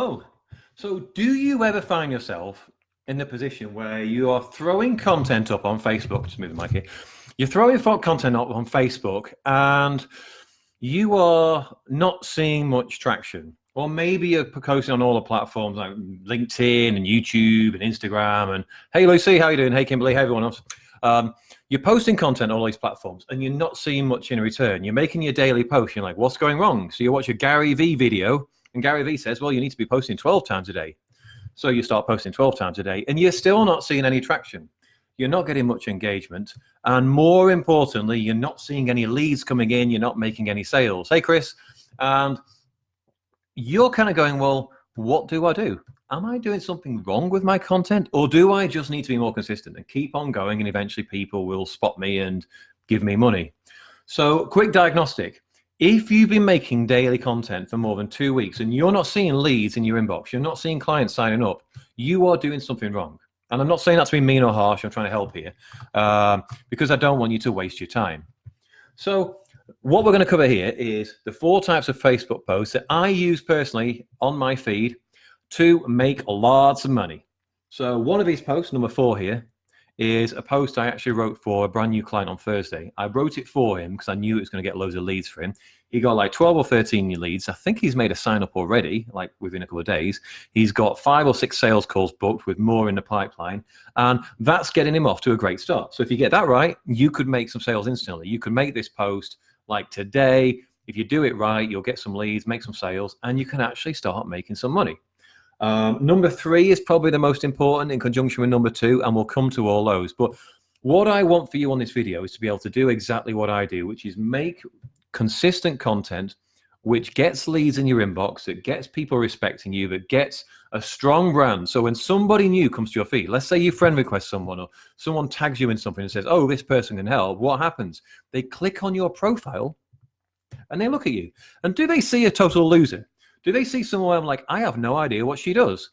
Oh, so do you ever find yourself in the position where you are throwing content up on Facebook? Just move the mic here. You're throwing content up on Facebook and you are not seeing much traction. Or maybe you're posting on all the platforms like LinkedIn and YouTube and Instagram. And hey, Lucy, how you doing? Hey, Kimberly, hey, everyone else. You're posting content on all these platforms and you're not seeing much in return. You're making your daily post. You're like, what's going wrong? So you watch a Gary Vee video and Gary Vee says, well, you need to be posting 12 times a day. So you start posting 12 times a day and you're still not seeing any traction. You're not getting much engagement. And more importantly, you're not seeing any leads coming in. You're not making any sales. Hey, Chris. And you're kind of going, well, what do I do? Am I doing something wrong with my content? Or do I just need to be more consistent and keep on going and eventually people will spot me and give me money? So quick diagnostic. If you've been making daily content for more than 2 weeks and you're not seeing leads in your inbox, you're not seeing clients signing up, you are doing something wrong. And I'm not saying that to be mean or harsh. I'm trying to help here because I don't want you to waste your time. So what we're going to cover here is the 4 types of Facebook posts that I use personally on my feed to make lots of money. So one of these posts, number 4 here, is a post I actually wrote for a brand new client on Thursday. I wrote it for him because I knew it was going to get loads of leads for him. He got like 12 or 13 new leads. I think he's made a sign up already, like within a couple of days. He's got 5 or 6 sales calls booked with more in the pipeline. And that's getting him off to a great start. So if you get that right, you could make some sales instantly. You could make this post like today. If you do it right, you'll get some leads, make some sales, and you can actually start making some money. Number 3 is probably the most important in conjunction with number 2, and we'll come to all those. But what I want for you on this video is to be able to do exactly what I do, which is make consistent content which gets leads in your inbox, that gets people respecting you, that gets a strong brand. So when somebody new comes to your feed, let's say you friend request someone or someone tags you in something and says, oh, this person can help, what happens? They click on your profile and they look at you. And do they see a total loser? Do they see someone I'm like, I have no idea what she does?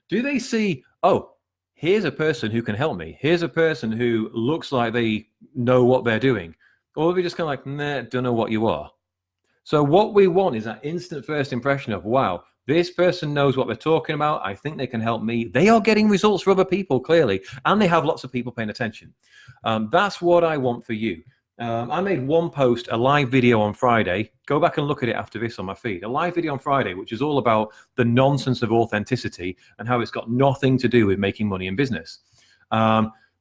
Do they see, oh, here's a person who can help me. Here's a person who looks like they know what they're doing. Or are they just kind of like, nah, don't know what you are? So what we want is that instant first impression of, wow, this person knows what they're talking about. I think they can help me. They are getting results for other people, clearly, and they have lots of people paying attention. That's what I want for you. I made one post, a live video on Friday. Go back and look at it after this on my feed. A live video on Friday, which is all about the nonsense of authenticity and how it's got nothing to do with making money in business.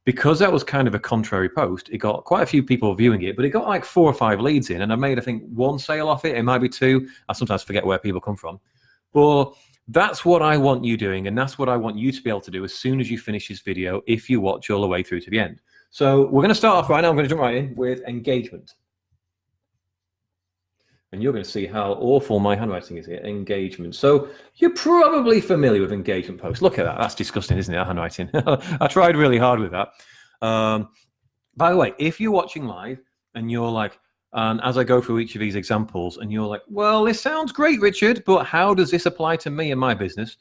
Because that was kind of a contrary post, it got quite a few people viewing it, but it got like 4 or 5 leads in, and I made, I think, 1 sale off it. It might be 2. I sometimes forget where people come from. But that's what I want you doing, and that's what I want you to be able to do as soon as you finish this video if you watch all the way through to the end. So we're going to start off right now. I'm going to jump right in with engagement. And you're going to see how awful my handwriting is here. Engagement. So you're probably familiar with engagement posts. Look at that. That's disgusting, isn't it, that handwriting? I tried really hard with that. By the way, if you're watching live and you're like, and as I go through each of these examples and you're like, well, this sounds great, Richard, but how does this apply to me and my business?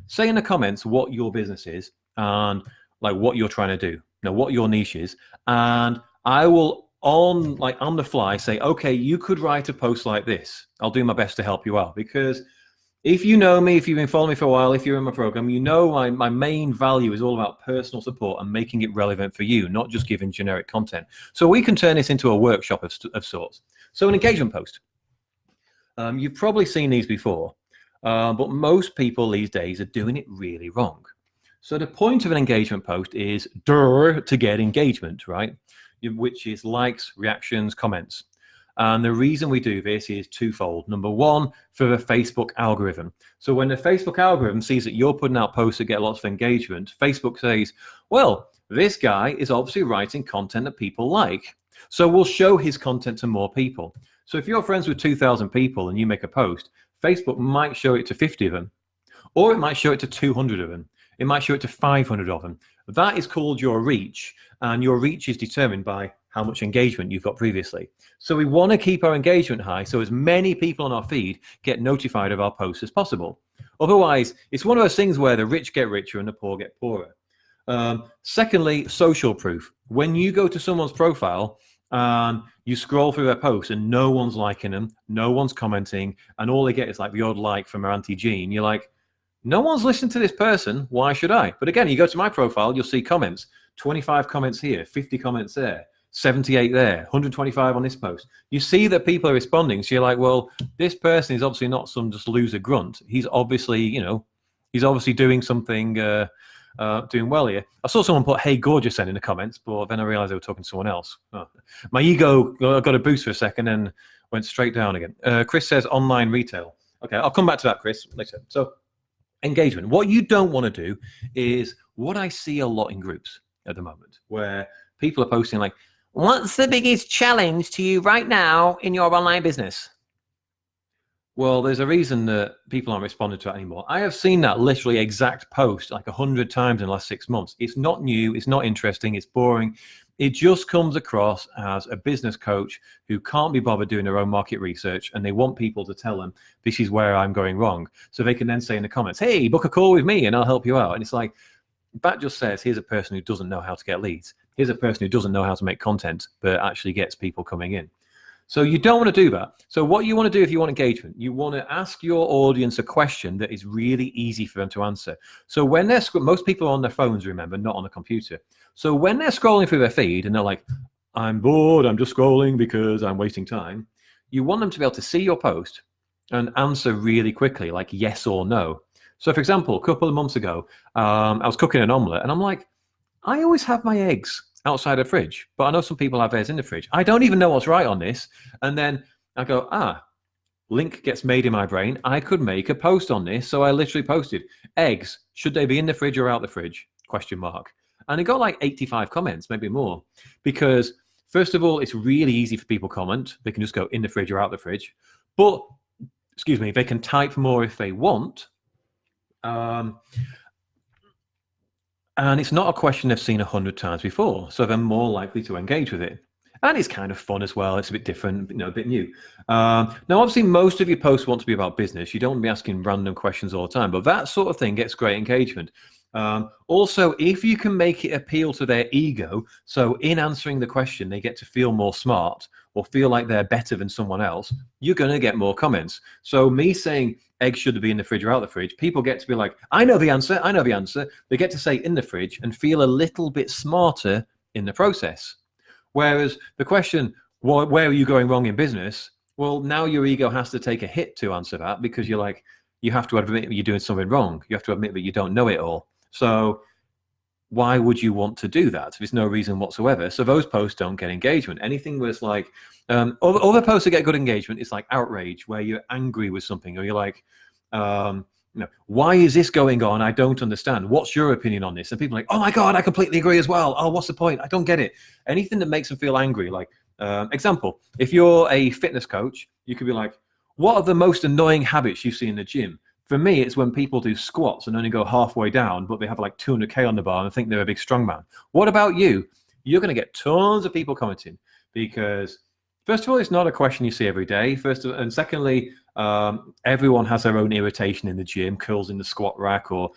Say in the comments what your business is and like what you're trying to do. What your niche is, and I will on the fly say, okay, you could write a post like this. I'll do my best to help you out, because if you know me, if you've been following me for a while, if you're in my program, you know my main value is all about personal support and making it relevant for you, not just giving generic content. So we can turn this into a workshop of sorts. So an engagement post. You've probably seen these before, but most people these days are doing it really wrong. So the point of an engagement post is to get engagement, right? Which is likes, reactions, comments. And the reason we do this is twofold. Number 1, for the Facebook algorithm. So when the Facebook algorithm sees that you're putting out posts that get lots of engagement, Facebook says, well, this guy is obviously writing content that people like. So we'll show his content to more people. So if you're friends with 2,000 people and you make a post, Facebook might show it to 50 of them, or it might show it to 200 of them. It might show it to 500 of them. That is called your reach, and your reach is determined by how much engagement you've got previously. So we want to keep our engagement high so as many people on our feed get notified of our posts as possible. Otherwise, it's one of those things where the rich get richer and the poor get poorer. Secondly, social proof. When you go to someone's profile and you scroll through their posts and no one's liking them, no one's commenting, and all they get is like the odd like from their Auntie Jean, you're like, No one's listening to this person. Why should I? But again, you go to my profile, you'll see comments, 25 comments here, 50 comments there, 78 there, 125 on this post. You see that people are responding. So you're like, well, this person is obviously not some just loser grunt. He's obviously, he's obviously doing something, doing well here. I saw someone put, "Hey, gorgeous," in the comments, but then I realized they were talking to someone else. Oh. My ego got a boost for a second and went straight down again. Chris says online retail. Okay, I'll come back to that, Chris, later. So engagement. What you don't want to do is what I see a lot in groups at the moment, where people are posting like, "What's the biggest challenge to you right now in your online business?" Well, there's a reason that people aren't responding to it anymore. I have seen that literally exact post like 100 times in the last 6 months. It's not new. It's not interesting. It's boring. It just comes across as a business coach who can't be bothered doing their own market research, and they want people to tell them, "This is where I'm going wrong." So they can then say in the comments, "Hey, book a call with me and I'll help you out." And it's like, that just says, here's a person who doesn't know how to get leads. Here's a person who doesn't know how to make content, but actually gets people coming in. So you don't want to do that. So what you want to do if you want engagement, you want to ask your audience a question that is really easy for them to answer. So when they're, most people are on their phones, remember, not on a computer. So when they're scrolling through their feed and they're like, "I'm bored, I'm just scrolling because I'm wasting time," you want them to be able to see your post and answer really quickly, like yes or no. So for example, a couple of months ago, I was cooking an omelette and I'm like, I always have my eggs outside the fridge, but I know some people have theirs in the fridge. I don't even know what's right on this. And then I go, link gets made in my brain. I could make a post on this. So I literally posted, "Eggs, should they be in the fridge or out the fridge? Question mark. And it got like 85 comments, maybe more. Because first of all, it's really easy for people to comment. They can just go in the fridge or out the fridge. But, excuse me, they can type more if they want. And it's not a question they've seen 100 times before, so they're more likely to engage with it. And it's kind of fun as well. It's a bit different, a bit new. Now, obviously, most of your posts want to be about business. You don't want to be asking random questions all the time, but that sort of thing gets great engagement. Also, if you can make it appeal to their ego, so in answering the question, they get to feel more smart or feel like they're better than someone else, you're going to get more comments. So me saying eggs should be in the fridge or out the fridge, people get to be like, "I know the answer, I know the answer." They get to say in the fridge and feel a little bit smarter in the process. Whereas the question, where are you going wrong in business? Well, now your ego has to take a hit to answer that, because you're like, you have to admit that you're doing something wrong. You have to admit that you don't know it all. So why would you want to do that? There's no reason whatsoever. So those posts don't get engagement. Anything was like, other posts that get good engagement is like outrage, where you're angry with something, or you're like, "Why is this going on? I don't understand. What's your opinion on this?" And people are like, "Oh my God, I completely agree as well. Oh, what's the point? I don't get it." Anything that makes them feel angry. Like, example, if you're a fitness coach, you could be like, "What are the most annoying habits you see in the gym?" For me, it's when people do squats and only go halfway down, but they have like 200K on the bar and think they're a big strongman. What about you? You're going to get tons of people commenting, because first of all, it's not a question you see every day. And secondly, everyone has their own irritation in the gym, curls in the squat rack, or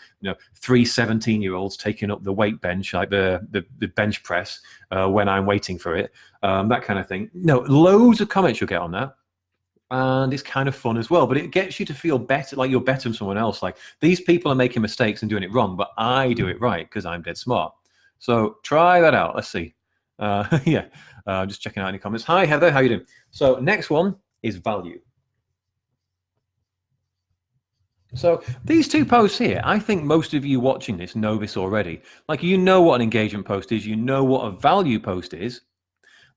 3 17-year-olds taking up the weight bench, like the bench press when I'm waiting for it, that kind of thing. Loads of comments you'll get on that. And it's kind of fun as well, but it gets you to feel better, like you're better than someone else. Like, these people are making mistakes and doing it wrong, but I do it right because I'm dead smart. So try that out. Let's see. Just checking out any comments. Hi, Heather. How you doing? So next one is value. So these two posts here, I think most of you watching this know this already. Like, you know what an engagement post is. You know what a value post is.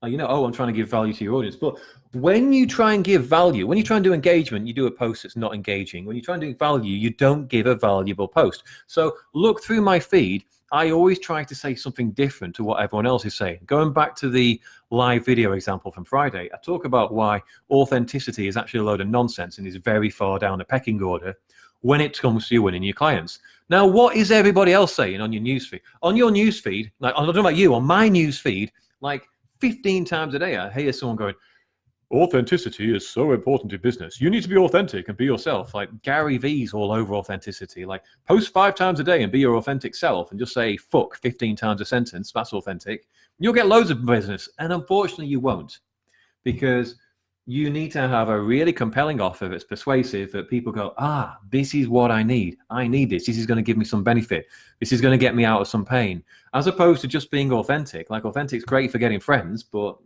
I'm trying to give value to your audience. But when you try and give value, when you try and do engagement, you do a post that's not engaging. When you try and do value, you don't give a valuable post. So look through my feed. I always try to say something different to what everyone else is saying. Going back to the live video example from Friday, I talk about why authenticity is actually a load of nonsense and is very far down the pecking order when it comes to you winning your clients. Now, what is everybody else saying on your newsfeed? On your newsfeed, like, I'm not talking about you, on my newsfeed, like 15 times a day, I hear someone going, "Authenticity is so important in business. You need to be authentic and be yourself." Like, Gary V's all over authenticity. Like, post 5 times a day and be your authentic self, and just say fuck 15 times a sentence. That's authentic. You'll get loads of business. And unfortunately, you won't, because You need to have a really compelling offer that's persuasive, that people go, this is what I need. I need this. This is going to give me some benefit. This is going to get me out of some pain. As opposed to just being authentic. Like, authentic's great for getting friends, but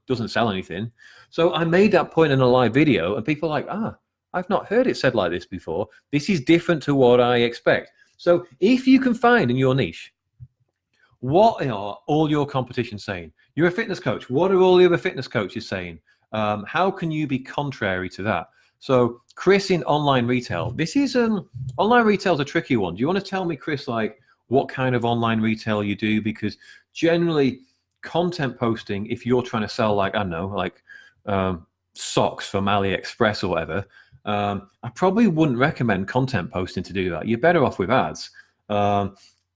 doesn't sell anything. So I made that point in a live video, and people are like, I've not heard it said like this before. This is different to what I expect. So if you can find in your niche, what are all your competition saying? You're a fitness coach. What are all the other fitness coaches saying? How can you be contrary to that? So Chris, in online retail, this is online retail is a tricky one. Do you want to tell me, Chris, like what kind of online retail you do? Because generally content posting, if you're trying to sell like, I don't know, like socks from AliExpress or whatever, I probably wouldn't recommend content posting to do that. You're better off with ads.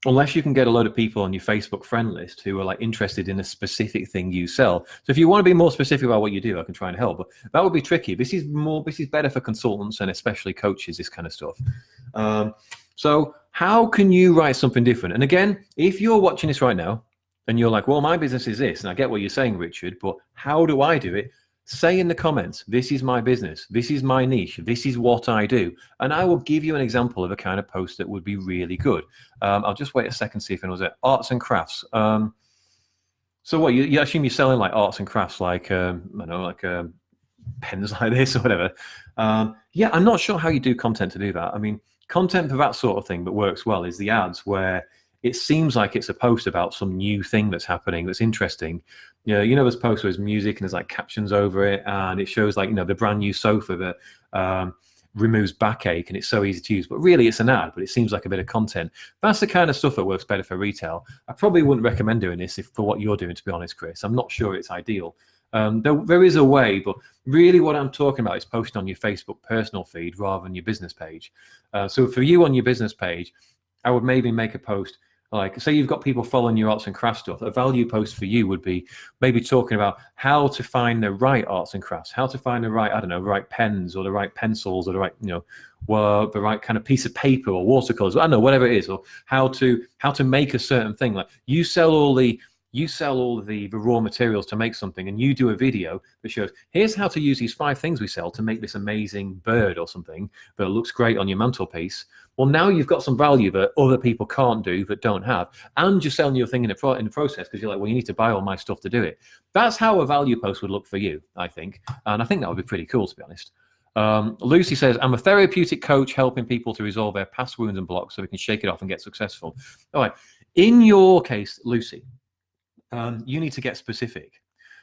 Unless you can get a load of people on your Facebook friend list who are like interested in a specific thing you sell. So if you want to be more specific about what you do, I can try and help, but that would be tricky. This is better for consultants and especially coaches, this kind of stuff. So how can you write something different? And again, if you're watching this right now and you're like, well, my business is this, and I get what you're saying, Richard, but how do I do it? Say in the comments, this is my business, this is my niche, this is what I do. And I will give you an example of a kind of post that would be really good. I'll just wait a second, see if anyone's at arts and crafts. So what, you assume you're selling like arts and crafts, like, I don't know, like pens like this or whatever. Yeah, I'm not sure how you do content to do that. I mean, content for that sort of thing that works well is the ads, where it seems like it's a post about some new thing that's happening that's interesting. You know, there's posts where there's music and there's like captions over it, and it shows like, the brand new sofa that removes backache, and it's so easy to use. But really, it's an ad, but it seems like a bit of content. That's the kind of stuff that works better for retail. I probably wouldn't recommend doing this for what you're doing, to be honest, Chris. I'm not sure it's ideal. There is a way, but really what I'm talking about is posting on your Facebook personal feed rather than your business page. So for you on your business page, I would maybe make a post like, say you've got people following your arts and crafts stuff. A value post for you would be maybe talking about how to find the right arts and crafts, how to find the right, I don't know, right pens or the right pencils or the right, the right kind of piece of paper or watercolors, I don't know, whatever it is, or how to make a certain thing. Like you sell all the raw materials to make something, and you do a video that shows, here's how to use these 5 things we sell to make this amazing bird or something that looks great on your mantelpiece. Well, now you've got some value that other people can't do, that don't have, and you're selling your thing in the process, because you're like, well, you need to buy all my stuff to do it. That's how a value post would look for you, I think. And I think that would be pretty cool, to be honest. Lucy says, I'm a therapeutic coach helping people to resolve their past wounds and blocks so we can shake it off and get successful. All right. In your case, Lucy, you need to get specific.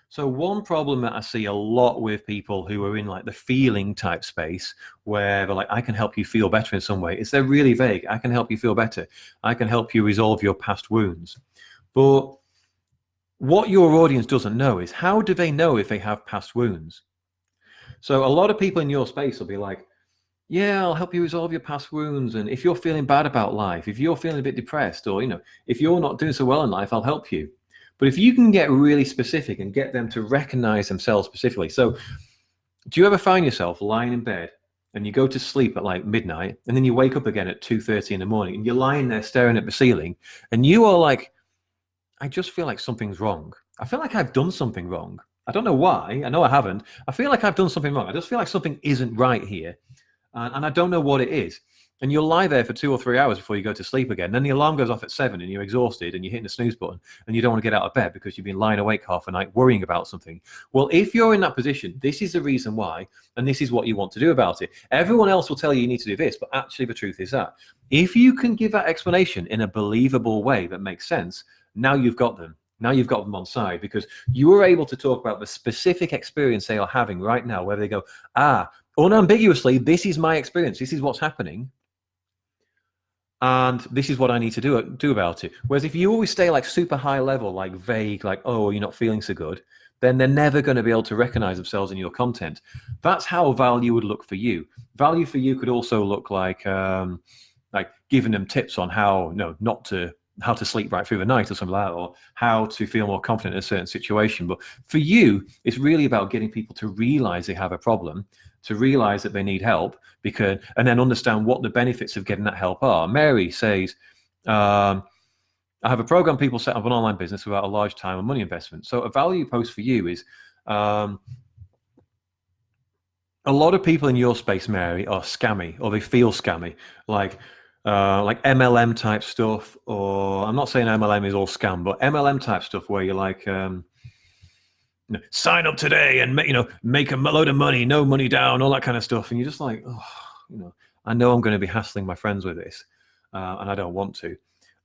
So one problem that I see a lot with people who are in like the feeling type space, where they're like, I can help you feel better in some way, is they're really vague. I can help you feel better. I can help you resolve your past wounds. But what your audience doesn't know is, how do they know if they have past wounds? So a lot of people in your space will be like, yeah, I'll help you resolve your past wounds. And if you're feeling bad about life, if you're feeling a bit depressed, or, if you're not doing so well in life, I'll help you. But if you can get really specific and get them to recognize themselves specifically. So do you ever find yourself lying in bed and you go to sleep at like midnight, and then you wake up again at 2:30 in the morning, and you're lying there staring at the ceiling, and you are like, I just feel like something's wrong. I feel like I've done something wrong. I don't know why. I know I haven't. I feel like I've done something wrong. I just feel like something isn't right here. And I don't know what it is. And you'll lie there for 2 or 3 hours before you go to sleep again. Then the alarm goes off at 7 and you're exhausted and you're hitting the snooze button and you don't want to get out of bed because you've been lying awake half a night worrying about something. Well, if you're in that position, this is the reason why, and this is what you want to do about it. Everyone else will tell you need to do this, but actually the truth is that if you can give that explanation in a believable way that makes sense, now you've got them. Now you've got them on side, because you were able to talk about the specific experience they are having right now, where they go, unambiguously, this is my experience. This is what's happening. And this is what I need to do about it. Whereas if you always stay like super high level, like vague, like, oh, you're not feeling so good, then they're never going to be able to recognize themselves in your content. That's how value would look for you. Value for you could also look like giving them tips on how to sleep right through the night or something like that, or how to feel more confident in a certain situation. But for you, it's really about getting people to realize they have a problem, to realize that they need help, and then understand what the benefits of getting that help are. Mary says, I have a program people set up an online business without a large time and money investment. So a value post for you is, a lot of people in your space, Mary, are scammy, or they feel scammy, like MLM type stuff. Or I'm not saying MLM is all scam, but MLM type stuff where you're like, sign up today and make a load of money, no money down, all that kind of stuff, and you're just like, oh, I know I'm going to be hassling my friends with this, and I don't want to.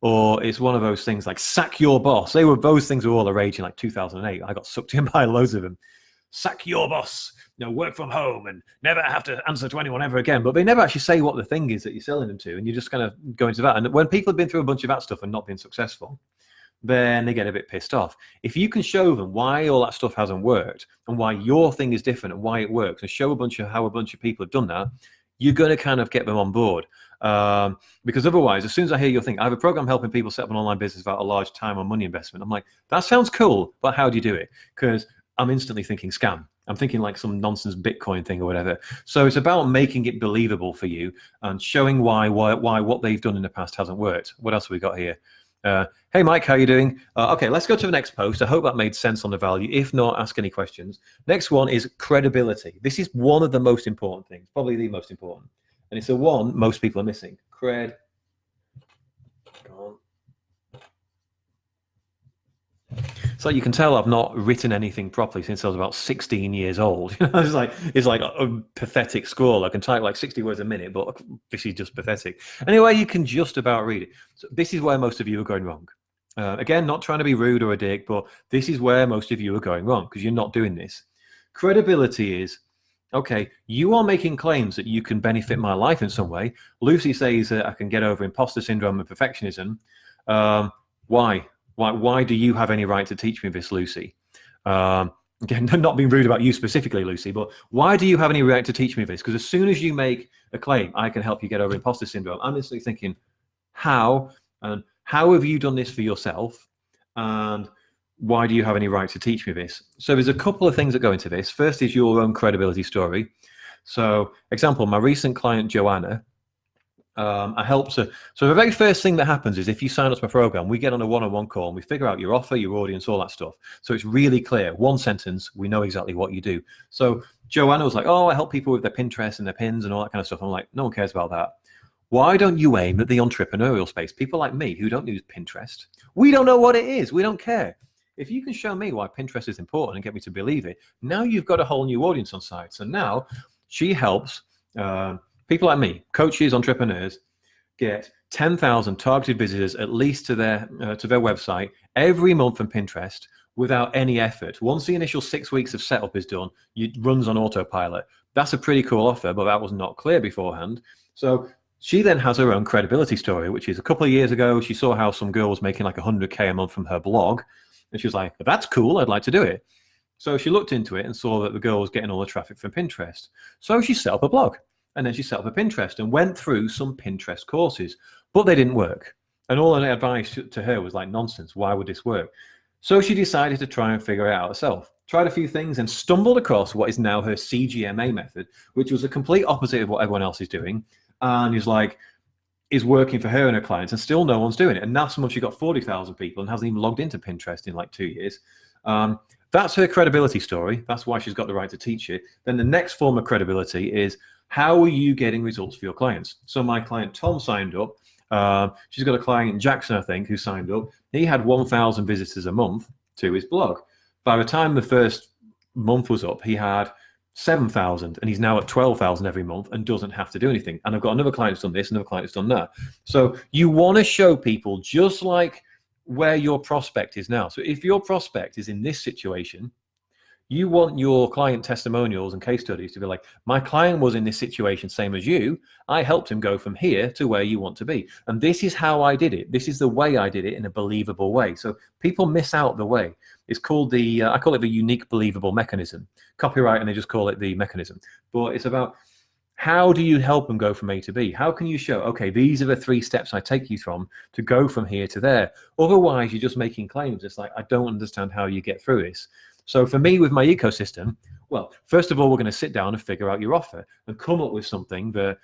Or it's one of those things like sack your boss. Those things were all the rage in like 2008. I got sucked in by loads of them. Sack your boss, work from home and never have to answer to anyone ever again. But they never actually say what the thing is that you're selling them to, and you just kind of go into that. And when people have been through a bunch of that stuff and not been successful, then they get a bit pissed off. If you can show them why all that stuff hasn't worked and why your thing is different and why it works, and show how a bunch of people have done that, you're going to kind of get them on board. Because otherwise, as soon as I hear your thing, I have a program helping people set up an online business without a large time or money investment. I'm like, that sounds cool, but how do you do it? Because I'm instantly thinking scam. I'm thinking like some nonsense Bitcoin thing or whatever. So it's about making it believable for you and showing why what they've done in the past hasn't worked. What else have we got here? Hey, Mike, how you doing? Okay, let's go to the next post. I hope that made sense on the value. If not, ask any questions. Next one is credibility. This is one of the most important things, probably the most important. And it's the one most people are missing. Cred. So you can tell I've not written anything properly since I was about 16 years old. It's like a pathetic scroll. I can type like 60 words a minute, but this is just pathetic. Anyway, you can just about read it. So this is where most of you are going wrong. Again, not trying to be rude or a dick, but this is where most of you are going wrong because you're not doing this. Credibility is, okay, you are making claims that you can benefit my life in some way. Lucy says that I can get over imposter syndrome and perfectionism. Why? Why do you have any right to teach me this, Lucy? Again, not being rude about you specifically, Lucy, but why do you have any right to teach me this? Because as soon as you make a claim, I can help you get over imposter syndrome, I'm instantly thinking, how? And how have you done this for yourself? And why do you have any right to teach me this? So there's a couple of things that go into this. First is your own credibility story. So, example, my recent client, Joanna, I helped her. So the very first thing that happens is if you sign up to my program, we get on a one-on-one call and we figure out your offer, your audience, all that stuff. So it's really clear. One sentence, we know exactly what you do. So Joanna was like, oh, I help people with their Pinterest and their pins and all that kind of stuff. I'm like, no one cares about that. Why don't you aim at the entrepreneurial space? People like me who don't use Pinterest. We don't know what it is. We don't care. If you can show me why Pinterest is important and get me to believe it, now you've got a whole new audience on site. So now she helps people like me, coaches, entrepreneurs, get 10,000 targeted visitors at least to their website every month from Pinterest without any effort. Once the initial 6 weeks of setup is done, it runs on autopilot. That's a pretty cool offer, but that was not clear beforehand. So she then has her own credibility story, which is a couple of years ago, she saw how some girl was making like 100K a month from her blog. And she was like, that's cool, I'd like to do it. So she looked into it and saw that the girl was getting all the traffic from Pinterest. So she set up a blog. And then she set up a Pinterest and went through some Pinterest courses, but they didn't work. And all her advice to her was like, nonsense, why would this work? So she decided to try and figure it out herself. Tried a few things and stumbled across what is now her CGMA method, which was the complete opposite of what everyone else is doing. And is working for her and her clients, and still no one's doing it. And now she got 40,000 people and hasn't even logged into Pinterest in like 2 years. That's her credibility story. That's why she's got the right to teach it. Then the next form of credibility is, how are you getting results for your clients? So my client, Tom, signed up. She's got a client, Jackson, I think, who signed up. He had 1,000 visitors a month to his blog. By the time the first month was up, he had 7,000, and he's now at 12,000 every month and doesn't have to do anything. And I've got another client who's done this, another client who's done that. So you want to show people just like where your prospect is now. So if your prospect is in this situation, you want your client testimonials and case studies to be like, my client was in this situation, same as you. I helped him go from here to where you want to be. And this is how I did it. This is the way I did it in a believable way. So people miss out the way. It's called I call it the unique believable mechanism. Copyright, and they just call it the mechanism. But it's about, how do you help them go from A to B? How can you show, okay, these are the 3 steps I take you from to go from here to there? Otherwise, you're just making claims. It's like, I don't understand how you get through this. So for me, with my ecosystem, well, first of all, we're going to sit down and figure out your offer and come up with something that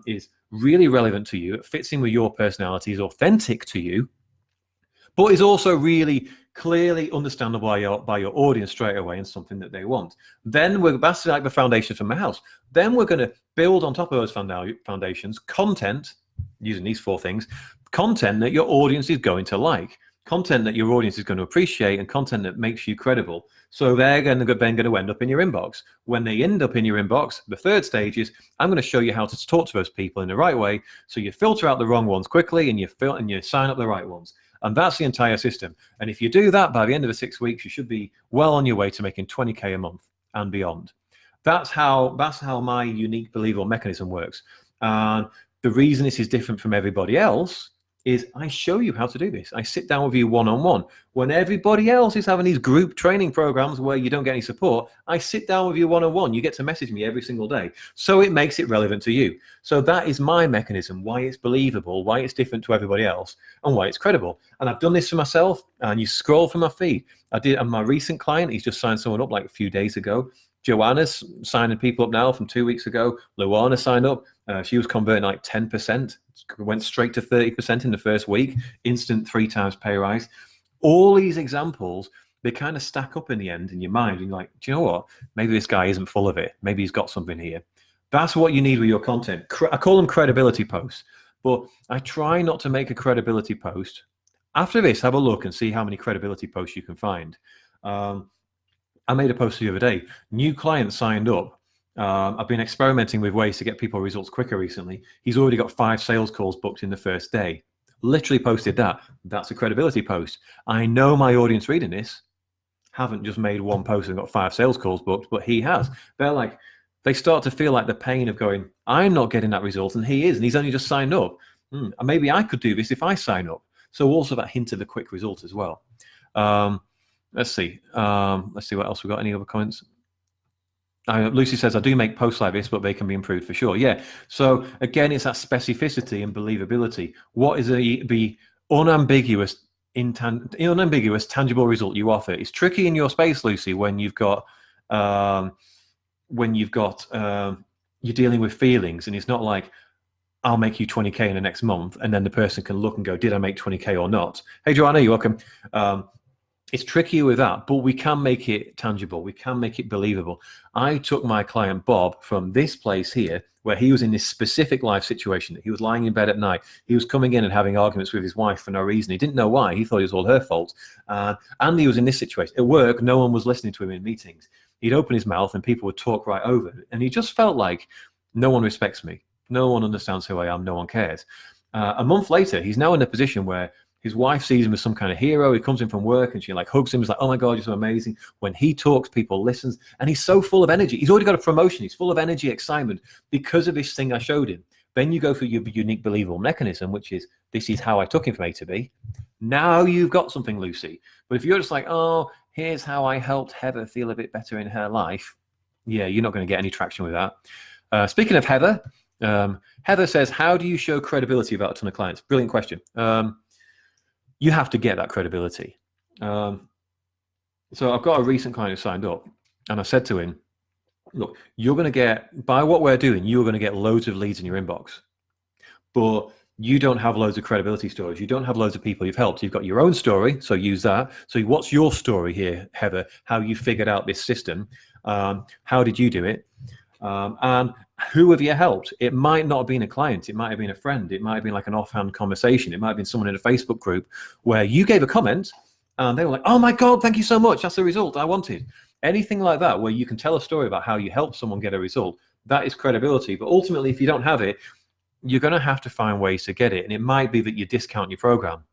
is really relevant to you, it fits in with your personality, is authentic to you, but is also really clearly understandable by your audience straight away and something that they want. Then that's like the foundation for my house. Then we're going to build on top of those foundations content, using these 4 things, content that your audience is going to like, content that your audience is going to appreciate, and content that makes you credible. So they're then going to end up in your inbox. When they end up in your inbox, the 3rd stage is I'm going to show you how to talk to those people in the right way, so you filter out the wrong ones quickly and you sign up the right ones. And that's the entire system. And if you do that, by the end of the 6 weeks, you should be well on your way to making 20K a month and beyond. That's how my unique believable mechanism works. And the reason this is different from everybody else is I show you how to do this. I sit down with you one-on-one. When everybody else is having these group training programs where you don't get any support, I sit down with you one-on-one. You get to message me every single day. So it makes it relevant to you. So that is my mechanism, why it's believable, why it's different to everybody else, and why it's credible. And I've done this for myself, and you scroll through my feed. I did, and my recent client, he's just signed someone up like a few days ago. Joanna's signing people up now from 2 weeks ago. Luana signed up. She was converting like 10%, went straight to 30% in the first week, instant 3 times pay rise. All these examples, they kind of stack up in the end in your mind. And you're like, do you know what? Maybe this guy isn't full of it. Maybe he's got something here. That's what you need with your content. I call them credibility posts, but I try not to make a credibility post. After this, have a look and see how many credibility posts you can find. I made a post the other day. New client signed up. I've been experimenting with ways to get people results quicker recently. He's already got 5 sales calls booked in the first day. Literally posted that. That's a credibility post. I know my audience reading this haven't just made 1 post and got 5 sales calls booked, but he has. They start to feel like the pain of going, I'm not getting that result and he is, and he's only just signed up. Maybe I could do this if I sign up. So also that hint of the quick result as well. Let's see what else we got. Any other comments? Lucy says, I do make posts like this, but they can be improved for sure. Yeah. So again, it's that specificity and believability. What is the unambiguous, tangible result you offer? It's tricky in your space, Lucy, when you've got you're dealing with feelings, and it's not like I'll make you 20K in the next month, and then the person can look and go, did I make 20K or not? Hey, Joanna, you're welcome. It's tricky with that, but we can make it tangible. We can make it believable. I took my client Bob from this place here, where he was in this specific life situation. He was lying in bed at night. He was coming in and having arguments with his wife for no reason. He didn't know why. He thought it was all her fault. And he was in this situation. At work, no one was listening to him in meetings. He'd open his mouth and people would talk right over it. And he just felt like, no one respects me. No one understands who I am. No one cares. A month later, he's now in a position where his wife sees him as some kind of hero. He comes in from work and she like hugs him. He's like, oh my God, you're so amazing. When he talks, people listen. And he's so full of energy. He's already got a promotion. He's full of energy, excitement because of this thing I showed him. Then you go through your unique believable mechanism, which is, this is how I took him from A to B. Now you've got something, Lucy. But if you're just like, oh, here's how I helped Heather feel a bit better in her life. Yeah, you're not going to get any traction with that. Speaking of Heather, Heather says, how do you show credibility without a ton of clients? Brilliant question. You have to get that credibility. So I've got a recent client who signed up, and I said to him, look, you're going to get, by what we're doing, you're going to get loads of leads in your inbox, but you don't have loads of credibility stories. You don't have loads of people you've helped. You've got your own story, so use that. So what's your story here, Heather? How you figured out this system? How did you do it? And who have you helped? It might not have been a client. It might have been a friend. It might have been like an offhand conversation. It might have been someone in a Facebook group where you gave a comment and they were like, oh my God, thank you so much. That's the result I wanted. Anything like that where you can tell a story about how you helped someone get a result, that is credibility. But ultimately, if you don't have it, you're going to have to find ways to get it. And it might be that you discount your program.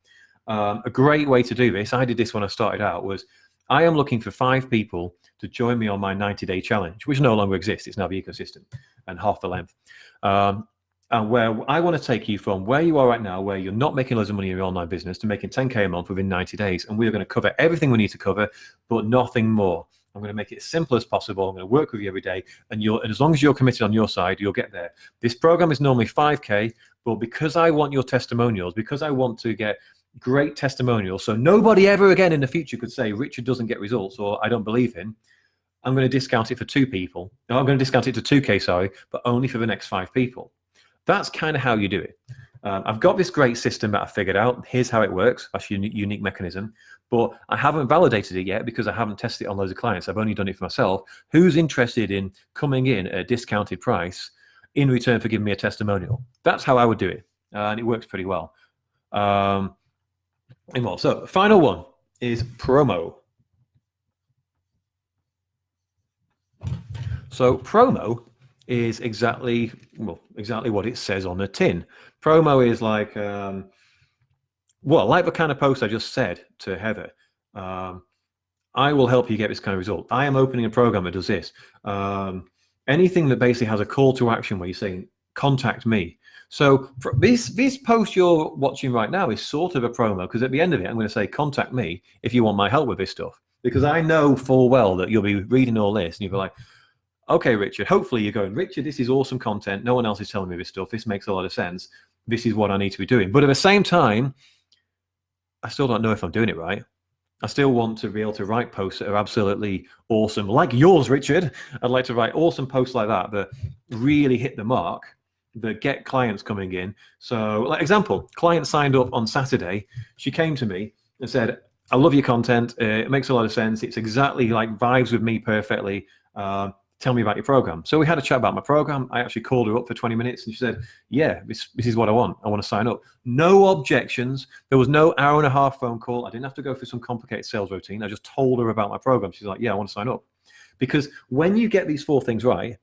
A great way to do this, I did this when I started out, was I am looking for 5 people to join me on my 90-day challenge, which no longer exists. It's now the ecosystem and half the length. And where I want to take you from where you are right now, where you're not making loads of money in your online business, to making 10K a month within 90 days. And we're going to cover everything we need to cover, but nothing more. I'm going to make it as simple as possible. I'm going to work with you every day. And as long as you're committed on your side, you'll get there. This program is normally 5K, but because I want your testimonials, because I want to get great testimonials, so nobody ever again in the future could say Richard doesn't get results or I don't believe him, I'm going to discount it for 2 people. No, I'm going to discount it to 2K, sorry, but only for the next 5 people. That's kind of how you do it. I've got this great system that I figured out. Here's how it works. That's a unique mechanism. But I haven't validated it yet because I haven't tested it on loads of clients. I've only done it for myself. Who's interested in coming in at a discounted price in return for giving me a testimonial? That's how I would do it. And it works pretty well. So final one is promo. So promo is exactly what it says on the tin. Promo is like, like the kind of post I just said to Heather. I will help you get this kind of result. I am opening a program that does this. Anything that basically has a call to action where you're saying, contact me. So this post you're watching right now is sort of a promo, because at the end of it, I'm going to say, contact me if you want my help with this stuff. Because I know full well that you'll be reading all this and you'll be like, okay, Richard, hopefully you're going, Richard, this is awesome content. No one else is telling me this stuff. This makes a lot of sense. This is what I need to be doing. But at the same time, I still don't know if I'm doing it right. I still want to be able to write posts that are absolutely awesome, like yours, Richard. I'd like to write awesome posts like that really hit the mark, that get clients coming in. So, like example, client signed up on Saturday. She came to me and said, I love your content. It makes a lot of sense. It's exactly like vibes with me perfectly. Tell me about your program. So we had a chat about my program. I actually called her up for 20 minutes and she said, yeah, this is what I want. I want to sign up. No objections. There was no hour-and-a-half phone call. I didn't have to go through some complicated sales routine. I just told her about my program. She's like, yeah, I want to sign up. Because when you get these 4 things right,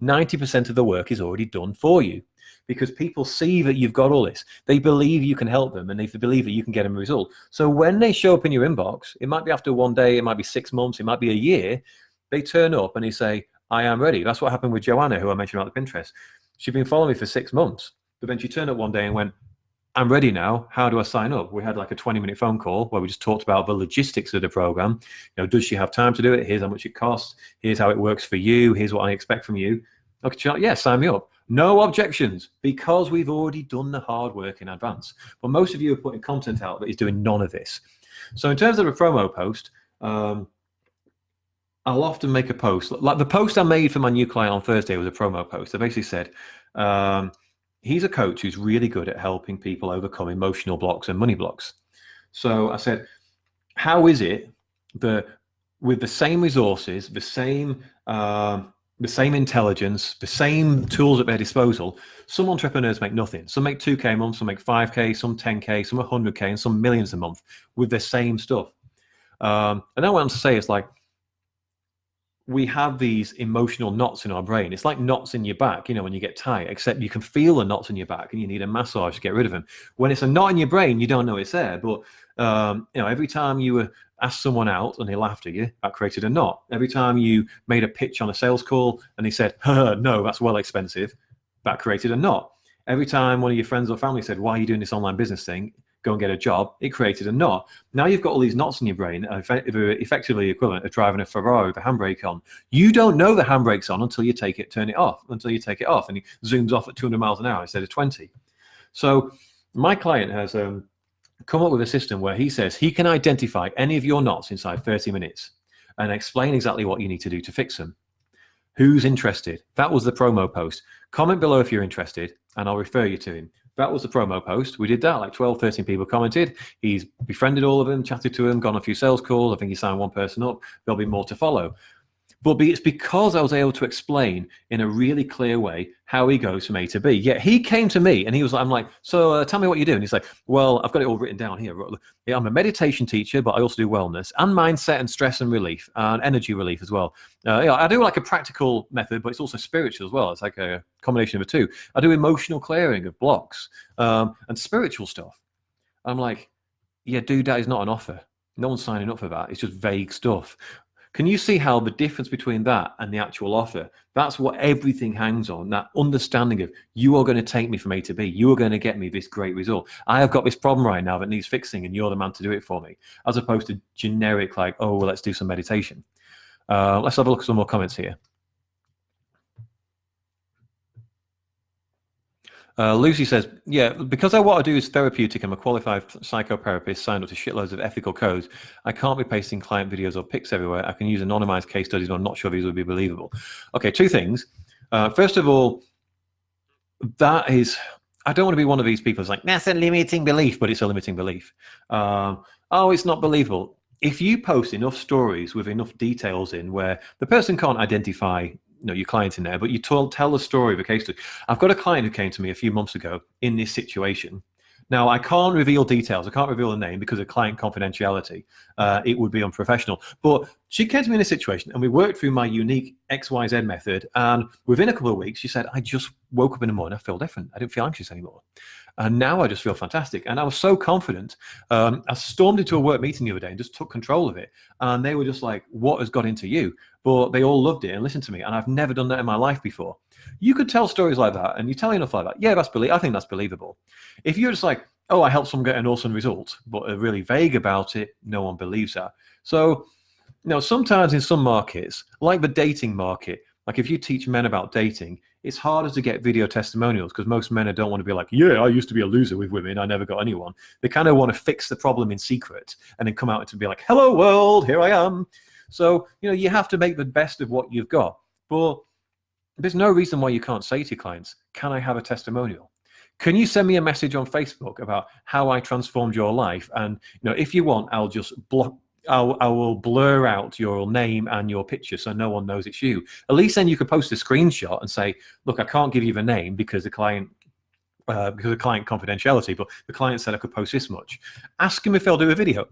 90% of the work is already done for you, because people see that you've got all this. They believe you can help them and they believe that you can get them a result. So when they show up in your inbox, it might be after 1 day, it might be 6 months, it might be a year, they turn up and they say, I am ready. That's what happened with Joanna, who I mentioned about the Pinterest. She'd been following me for 6 months, but then she turned up one day and went, I'm ready now. How do I sign up? We had like a 20-minute phone call where we just talked about the logistics of the program. You know, does she have time to do it? Here's how much it costs. Here's how it works for you. Here's what I expect from you. Okay, she's like, yeah, sign me up. No objections, because we've already done the hard work in advance. But most of you are putting content out that is doing none of this. So in terms of a promo post, I'll often make a post. Like the post I made for my new client on Thursday was a promo post. I basically said, he's a coach who's really good at helping people overcome emotional blocks and money blocks. So I said, how is it that with the same resources, the same intelligence, the same tools at their disposal, some entrepreneurs make nothing. Some make 2K a month, some make 5K, some 10K, some 100K, and some millions a month with the same stuff. And I want to say, it's like, we have these emotional knots in our brain. It's like knots in your back, you know, when you get tight, except you can feel the knots in your back and you need a massage to get rid of them. When it's a knot in your brain, you don't know it's there. But, you know, every time you asked someone out and they laughed at you, that created a knot. Every time you made a pitch on a sales call and they said, no, that's well expensive, that created a knot. Every time one of your friends or family said, why are you doing this online business thing? Go and get a job, it created a knot. Now you've got all these knots in your brain, effectively equivalent of driving a Ferrari with a handbrake on. You don't know the handbrake's on until you turn it off, and it zooms off at 200 miles an hour instead of 20. So my client has come up with a system where he says he can identify any of your knots inside 30 minutes and explain exactly what you need to do to fix them. Who's interested? That was the promo post. Comment below if you're interested and I'll refer you to him. That was the promo post. We did that, like 12, 13 people commented. He's befriended all of them, chatted to them, gone on a few sales calls. I think he signed one person up. There'll be more to follow. But it's because I was able to explain in a really clear way how he goes from A to B. Yet he came to me and he was like, I'm like, so tell me what you do. And he's like, well, I've got it all written down here. Yeah, I'm a meditation teacher, but I also do wellness and mindset and stress and relief and energy relief as well. Yeah, I do like a practical method, but it's also spiritual as well. It's like a combination of the two. I do emotional clearing of blocks and spiritual stuff. I'm like, yeah, dude, that is not an offer. No one's signing up for that. It's just vague stuff. Can you see how the difference between that and the actual offer, that's what everything hangs on, that understanding of you are going to take me from A to B. You are going to get me this great result. I have got this problem right now that needs fixing and you're the man to do it for me, as opposed to generic like, oh, well, let's do some meditation. Let's have a look at some more comments here. Lucy says, yeah, because what I do is therapeutic, I'm a qualified psychotherapist signed up to shitloads of ethical codes. I can't be pasting client videos or pics everywhere. I can use anonymized case studies, but I'm not sure these would be believable. Okay, 2 things. First of all, that is I don't want to be one of these people who's like, that's a limiting belief, but it's a limiting belief. Oh, it's not believable. If you post enough stories with enough details in where the person can't identify your client in there, but you tell the story of a case study. I've got a client who came to me a few months ago in this situation. Now, I can't reveal details. I can't reveal the name because of client confidentiality. It would be unprofessional. But she came to me in a situation, and we worked through my unique XYZ method. And within a couple of weeks, she said, I just woke up in the morning, I feel different. I didn't feel anxious anymore. And now I just feel fantastic. And I was so confident. I stormed into a work meeting the other day and just took control of it. And they were just like, what has got into you? But they all loved it and listened to me. And I've never done that in my life before. You could tell stories like that, and you tell enough like that. Yeah, I think that's believable. If you're just like, oh, I helped someone get an awesome result, but are really vague about it, no one believes that. So, sometimes in some markets, like the dating market, like if you teach men about dating, it's harder to get video testimonials because most men don't want to be like, yeah, I used to be a loser with women. I never got anyone. They kind of want to fix the problem in secret and then come out to be like, hello world, here I am. So, you have to make the best of what you've got. But there's no reason why you can't say to your clients, can I have a testimonial? Can you send me a message on Facebook about how I transformed your life? And if you want, I'll just I will blur out your name and your picture so no one knows it's you. At least then you could post a screenshot and say, look, I can't give you the name because of client confidentiality, but the client said I could post this much. Ask them if they'll do a video.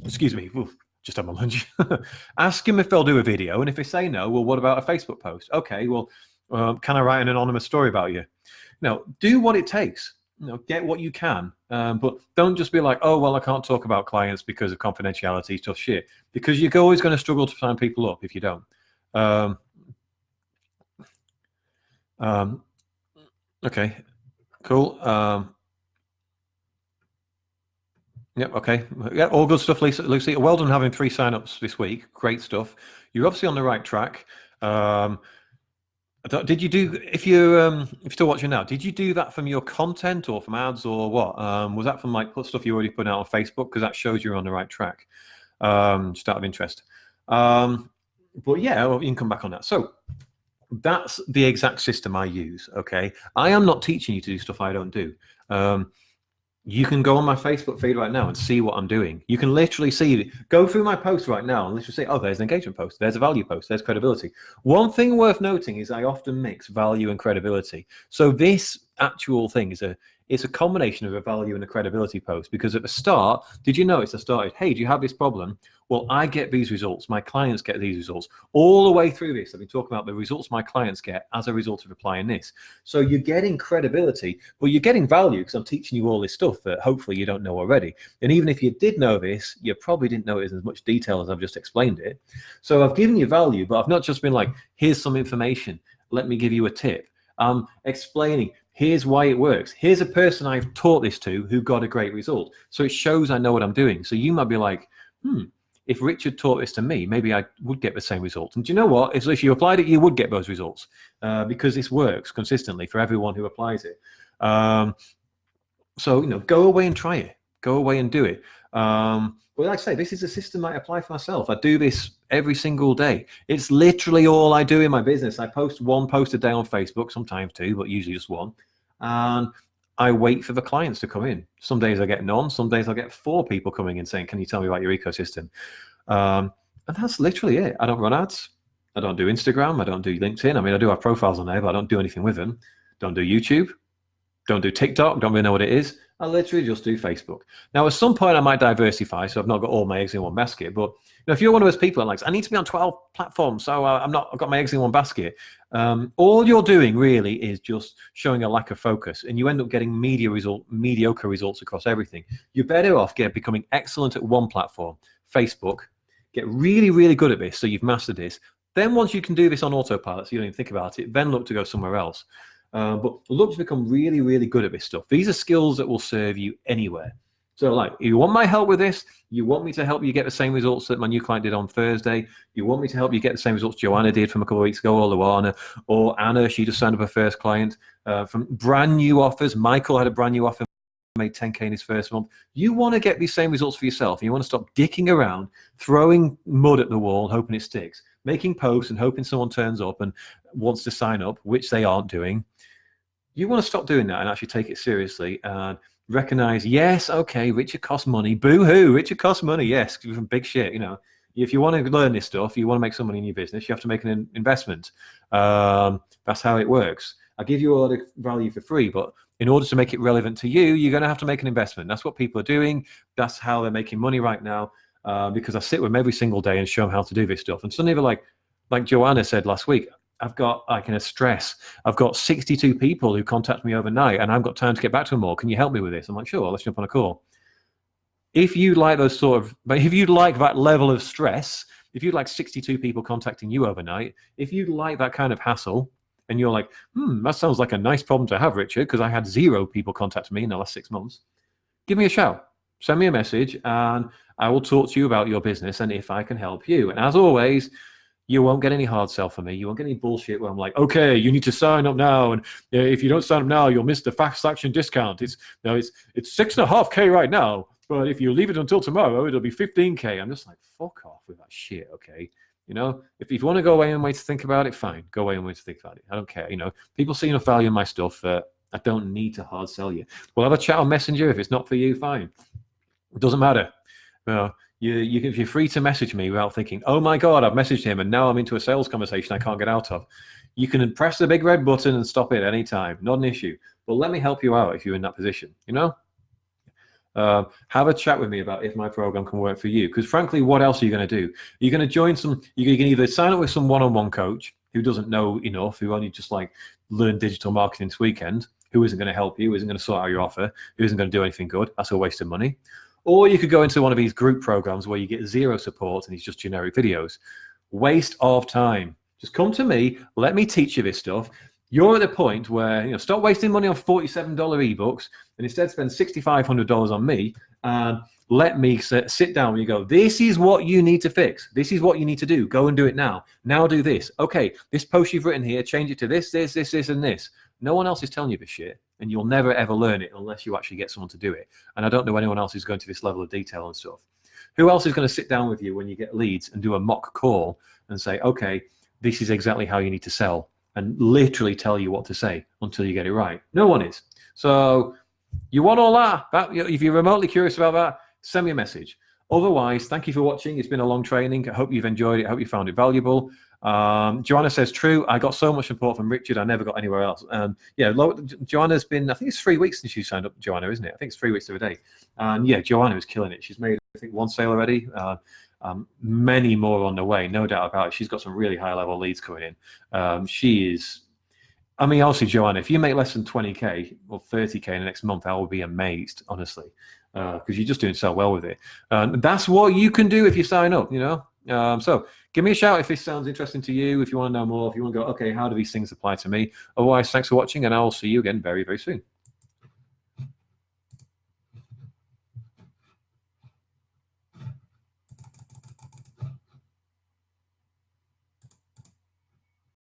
Excuse me. Ooh, just had my lunch. Ask them if they'll do a video. And if they say no, well, what about a Facebook post? Okay, well, can I write an anonymous story about you? Do what it takes. Get what you can, but don't just be like, oh, well, I can't talk about clients because of confidentiality, tough shit, because you're always going to struggle to sign people up if you don't. Okay, cool. Yep. Okay. Yeah. All good stuff, Lisa. Lucy, well done having 3 signups this week. Great stuff. You're obviously on the right track. Did you do, if you're still watching now, did you do that from your content or from ads or what? Was that from like stuff you already put out on Facebook? Because that shows you're on the right track. Just out of interest. But yeah, well, you can come back on that. So that's the exact system I use. Okay. I am not teaching you to do stuff I don't do. You can go on my Facebook feed right now and see what I'm doing. You can literally see, go through my post right now and literally say, oh, there's an engagement post, there's a value post, there's credibility. One thing worth noting is I often mix value and credibility. So this actual thing is a combination of a value and a credibility post, because at the start, did you notice I started, hey, do you have this problem? Well, I get these results. My clients get these results. All the way through this, I've been talking about the results my clients get as a result of applying this. So you're getting credibility, but you're getting value because I'm teaching you all this stuff that hopefully you don't know already. And even if you did know this, you probably didn't know it in as much detail as I've just explained it. So I've given you value, but I've not just been like, here's some information. Let me give you a tip. Explaining, here's why it works. Here's a person I've taught this to who got a great result. So it shows I know what I'm doing. So you might be like, if Richard taught this to me, maybe I would get the same result. And do you know what? If you applied it, you would get those results because this works consistently for everyone who applies it. So, go away and try it. Go away and do it. But like I say, this is a system I apply for myself. I do this every single day. It's literally all I do in my business. I post 1 post a day on Facebook, sometimes 2, but usually just 1. And I wait for the clients to come in. Some days I get none. Some days I get 4 people coming in saying, can you tell me about your ecosystem? And that's literally it. I don't run ads. I don't do Instagram. I don't do LinkedIn. I mean, I do have profiles on there, but I don't do anything with them. Don't do YouTube. Don't do TikTok. Don't really know what it is. I literally just do Facebook. Now, at some point, I might diversify, so I've not got all my eggs in one basket. But if you're one of those people that likes, I need to be on 12 platforms, so I've got my eggs in one basket. All you're doing really is just showing a lack of focus, and you end up getting mediocre results across everything. You're better off becoming excellent at one platform, Facebook. Get really, really good at this, so you've mastered this. Then once you can do this on autopilot, so you don't even think about it, then look to go somewhere else. But look to become really, really good at this stuff. These are skills that will serve you anywhere. So like, if you want my help with this, you want me to help you get the same results that my new client did on Thursday, you want me to help you get the same results Joanna did from a couple of weeks ago, or Luana, or Anna, she just signed up her first client, from brand new offers. Michael had a brand new offer, made 10K in his first month. You want to get these same results for yourself. You want to stop dicking around, throwing mud at the wall, hoping it sticks, making posts and hoping someone turns up and wants to sign up, which they aren't doing. you want to stop doing that and actually take it seriously and recognize, yes, okay, Richard costs money. Boo-hoo, Richard costs money. Yes, big shit, you know. If you want to learn this stuff, you want to make some money in your business, you have to make an investment. That's how it works. I give you all the value for free, but in order to make it relevant to you, you're going to have to make an investment. That's what people are doing. That's how they're making money right now, because I sit with them every single day and show them how to do this stuff. And suddenly they're like Joanna said last week, I've got like in a stress. I've got 62 people who contact me overnight and I've got time to get back to them all. Can you help me with this? I'm like, sure, let's jump on a call. If you like if you like that level of stress, if you like 62 people contacting you overnight, if you like that kind of hassle, and you're like, that sounds like a nice problem to have, Richard, because I had 0 people contact me in the last 6 months, give me a shout. Send me a message and I will talk to you about your business and if I can help you. And as always, you won't get any hard sell from me. You won't get any bullshit where I'm like, okay, you need to sign up now, and if you don't sign up now, you'll miss the fast action discount. It's $6.5K right now, but if you leave it until tomorrow, it'll be 15K. I'm just like, fuck off with that shit, okay? You know, if you want to go away and wait to think about it, fine. Go away and wait to think about it. I don't care. You know, people see enough value in my stuff. I don't need to hard sell you. We'll have a chat on Messenger. If it's not for you, fine. It doesn't matter. You're free to message me without thinking, oh my God, I've messaged him and now I'm into a sales conversation I can't get out of. You can press the big red button and stop it anytime. Not an issue. But let me help you out if you're in that position, you know? Have a chat with me about if my program can work for you. Because frankly, what else are you going to do? You're going to join you can either sign up with some one-on-one coach who doesn't know enough, who only just like learned digital marketing this weekend, who isn't going to help you, isn't going to sort out your offer, who isn't going to do anything good. That's a waste of money. Or you could go into one of these group programs where you get 0 support and it's just generic videos. Waste of time. Just come to me, let me teach you this stuff. You're at the point where, you know, stop wasting money on $47 ebooks and instead spend $6,500 on me and let me sit down and you go, this is what you need to fix. This is what you need to do. Go and do it now. Now do this. Okay, this post you've written here, change it to this, and this. No one else is telling you this shit, and you'll never ever learn it unless you actually get someone to do it. And I don't know anyone else who's going to this level of detail and stuff. Who else is going to sit down with you when you get leads and do a mock call and say, okay, this is exactly how you need to sell, and literally tell you what to say until you get it right? No one is. So you want all that? If you're remotely curious about that, send me a message. Otherwise, thank you for watching. It's been a long training. I hope you've enjoyed it. I hope you found it valuable. Joanna says, true, I got so much support from Richard I never got anywhere else. Yeah, Joanna's been, I think it's 3 weeks since she signed up, Joanna, isn't it? I think it's 3 weeks to a day. And yeah, Joanna was killing it. She's made, I think, 1 sale already. Many more on the way, no doubt about it. She's got some really high level leads coming in. She is, I mean, honestly, Joanna, if you make less than 20K or 30K in the next month, I will be amazed, honestly, because you're just doing so well with it. That's what you can do if you sign up, you know? So give me a shout if this sounds interesting to you, if you want to know more, if you want to go, okay, how do these things apply to me? Otherwise, thanks for watching, and I will see you again very, very soon.